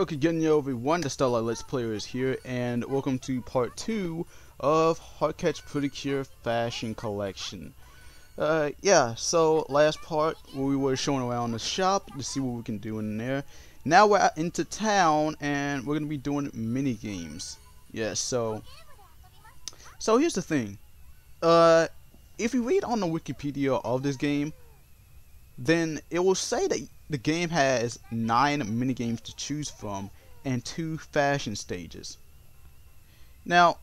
Goku Genyo everyone, the Starlight Let's Player is here, and welcome to part 2 of Heartcatch Pretty Cure Fashion Collection. Yeah, so last part we were showing around the shop to see what we can do in there. Now we're out into town and we're going to be doing mini games. Yeah, so here's the thing. If you read on the Wikipedia of this game, then it will say that the game has 9 minigames to choose from and 2 fashion stages. Now,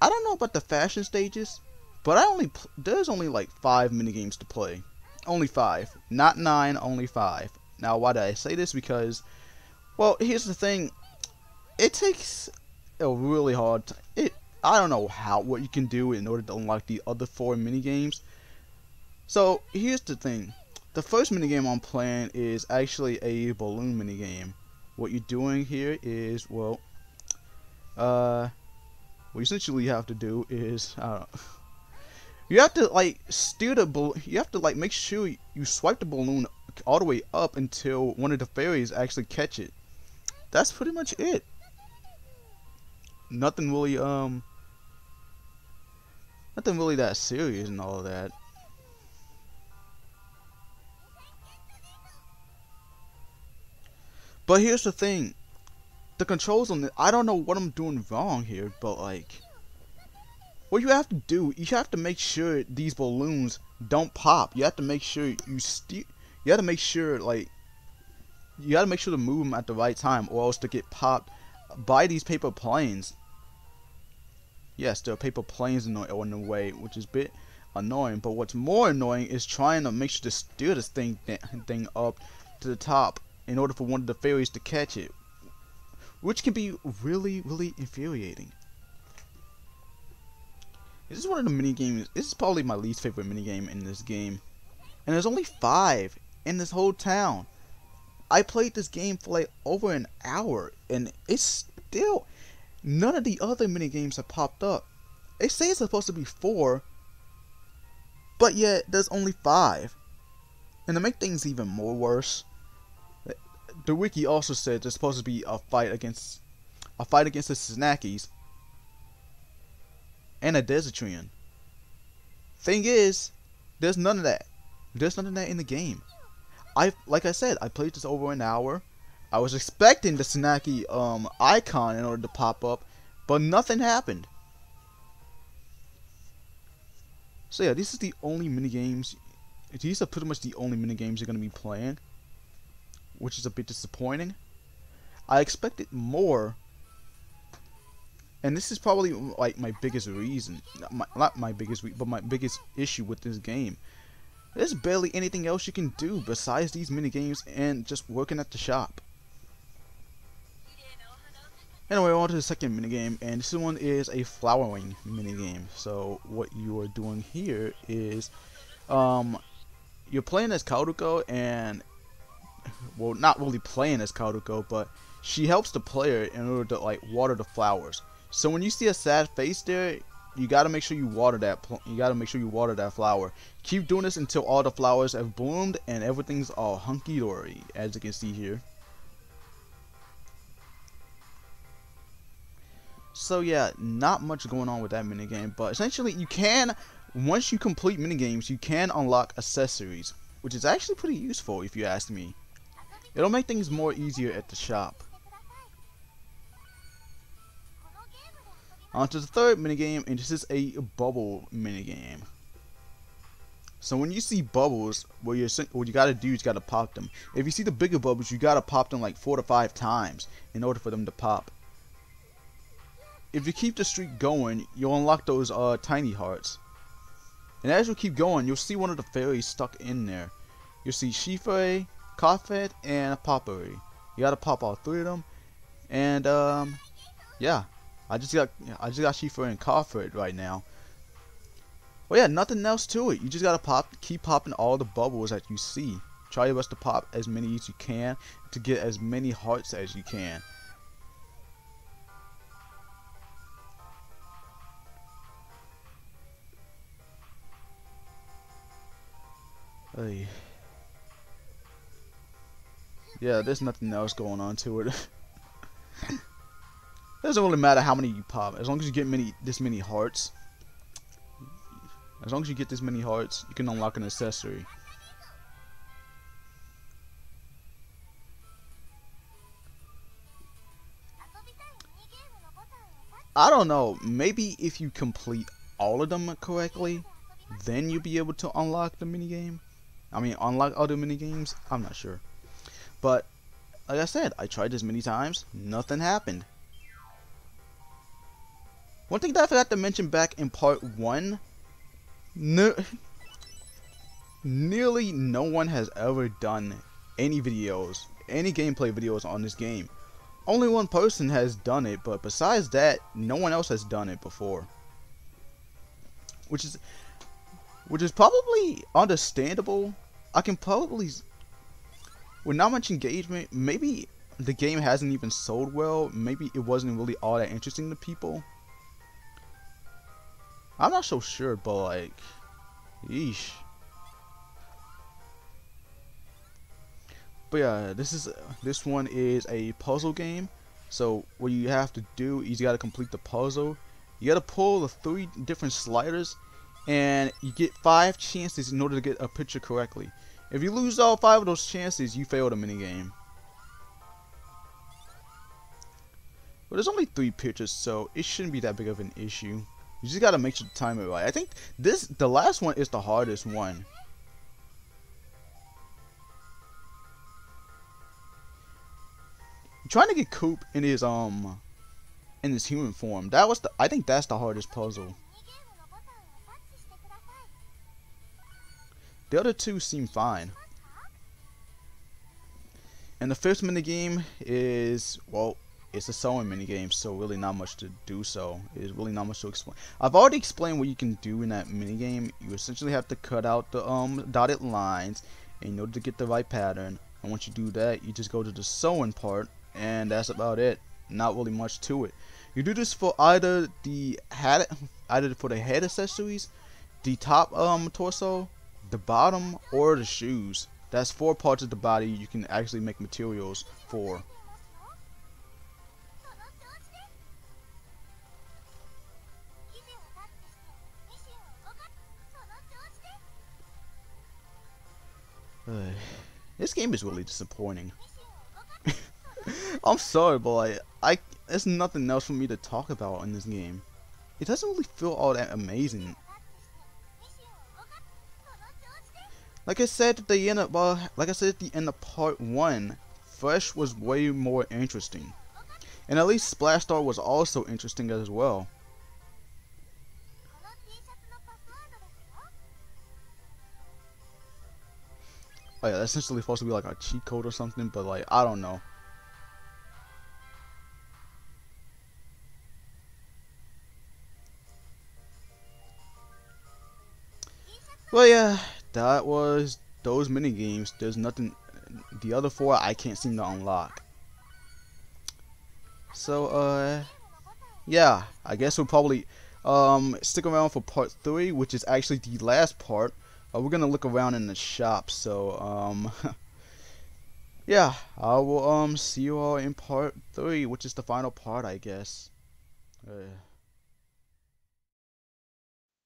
I don't know about the fashion stages, but there's only like 5 minigames to play. Only 5, not 9, only 5. Now, why did I say this? Because, well, here's the thing. It takes a really hard time. I don't know what you can do in order to unlock the other 4 minigames. So, here's the thing. The first minigame I'm playing is actually a balloon minigame. What you're doing here is, well, what you essentially have to do is, I don't know, you have to like steer the balloon. You have to like make sure you swipe the balloon all the way up until one of the fairies actually catch it. That's pretty much it. Nothing really that serious and all of that. But here's the thing, the controls on this, I don't know what I'm doing wrong here, but like, what you have to do, you have to make sure these balloons don't pop. You have to make sure you have to make sure like, you gotta make sure to move them at the right time or else to get popped by these paper planes. Yes, there are paper planes in the way, which is a bit annoying, but what's more annoying is trying to make sure to steer this thing up to the top in order for one of the fairies to catch it, which can be really infuriating. This is one of the mini games. This is probably my least favorite mini game in this game, and there's only 5 in this whole town. I played this game for like over an hour, and it's still none of the other mini games have popped up. They say it's supposed to be 4, but yet there's only 5, and to make things even more worse, the wiki also said there's supposed to be a fight against the Snackies and a Desertrian. Thing is, there's none of that. There's none of that in the game. Like I said, I played this over an hour. I was expecting the Snacky icon in order to pop up, but nothing happened. So yeah, this is the only minigames. These are pretty much the only minigames you're gonna be playing, which is a bit disappointing. I expected more, and this is probably like my biggest reason, not my biggest, but my biggest issue with this game. There's barely anything else you can do besides these mini games and just working at the shop. Anyway, on to the second minigame, and this one is a flowering minigame. So what you are doing here is, you're playing as Kaoruko, and well, not really playing as Kaoruko, but she helps the player in order to like water the flowers. So when you see a sad face there, you gotta make sure you water that. Flower. Keep doing this until all the flowers have bloomed and everything's all hunky dory, as you can see here. So yeah, not much going on with that minigame, but essentially you can, once you complete minigames, you can unlock accessories, which is actually pretty useful if you ask me. It'll make things more easier at the shop. On to the third minigame, and this is a bubble minigame. So when you see bubbles, what you gotta do is you gotta pop them. If you see the bigger bubbles, you gotta pop them like 4 to 5 times in order for them to pop. If you keep the streak going, you'll unlock those tiny hearts. And as you keep going, you'll see one of the fairies stuck in there. You'll see Shifei, Kafet, and Papari. You gotta pop all 3 of them. And yeah, I just got Shifei and Kafet right now. Well, yeah, nothing else to it. You just gotta keep popping all the bubbles that you see. Try your best to pop as many as you can to get as many hearts as you can. Yeah, there's nothing else going on to it. Doesn't really matter how many you pop, as long as you get this many hearts. As long as you get this many hearts, you can unlock an accessory. I don't know, maybe if you complete all of them correctly, then you'll be able to unlock the minigame. I mean, unlock other minigames. I'm not sure. But, like I said, I tried this many times, nothing happened. One thing that I forgot to mention back in part 1, nearly no one has ever done any videos, any gameplay videos on this game. Only one person has done it, but besides that, no one else has done it before. Which is probably understandable. I can probably, with not much engagement, maybe the game hasn't even sold well. Maybe it wasn't really all that interesting to people. I'm not so sure, but like, yeesh. But yeah, this one is a puzzle game. So what you have to do is you gotta complete the puzzle. You gotta pull the 3 different sliders, and you get 5 chances in order to get a picture correctly. If you lose all 5 of those chances, you fail the minigame. But there's only 3 pictures, so it shouldn't be that big of an issue. You just gotta make sure to time it right. I think the last one is the hardest one. Trying to get Coop in his human form. I think that's the hardest puzzle. The other 2 seem fine. And the 5th minigame is, well, it's a sewing minigame, so really not much to do. So it's really not much to explain. I've already explained what you can do in that minigame. You essentially have to cut out the dotted lines in order to get the right pattern. And once you do that, you just go to the sewing part, and that's about it. Not really much to it. You do this for either for the head accessories, the top torso, the bottom, or the shoes. That's 4 parts of the body you can actually make materials for. This game is really disappointing. I'm sorry, but there's nothing else for me to talk about in this game. It doesn't really feel all that amazing. Like I said at the end of part 1, Fresh was way more interesting, and at least Splash Star was also interesting as well. Oh yeah, that's essentially supposed to be like a cheat code or something, but like, I don't know. Well, yeah, that was those mini games. There's nothing. The other 4 I can't seem to unlock. So yeah, I guess we'll probably stick around for part 3, which is actually the last part. We're gonna look around in the shop. So yeah, I will see you all in part 3, which is the final part, I guess.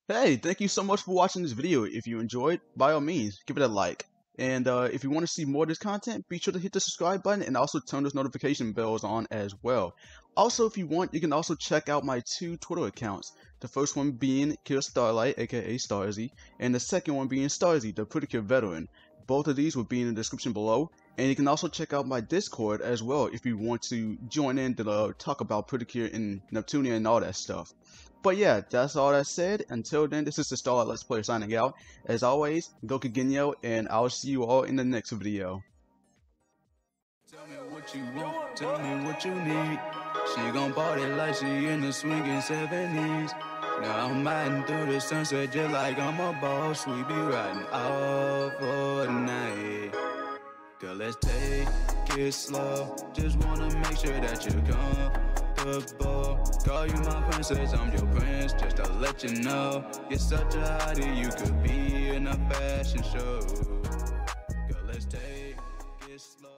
Hey, thank you so much for watching this video. If you enjoyed, by all means, give it a like. And if you want to see more of this content, be sure to hit the subscribe button and also turn those notification bells on as well. Also, if you want, you can also check out my 2 Twitter accounts. The first one being Kill Starlight, aka Starzy, and the second one being Starzy, the Pretty Cure veteran. Both of these will be in the description below. And you can also check out my Discord as well if you want to join in to talk about Pretty Cure and Neptunia and all that stuff. But yeah, that's all that said. Until then, this is the Starlight Let's Player signing out. As always, Goku Genyo, and I'll see you all in the next video. Tell me what you want, tell me what you need. She gon' party like she in the swinging 70s. Now I'm riding through the sunset just like I'm a boss. We be riding all for the night. Girl, let's take it slow. Just wanna make sure that you're comfortable. Call you my princess, I'm your prince, just to let you know. You're such a hottie, you could be in a fashion show. Girl, let's take it slow.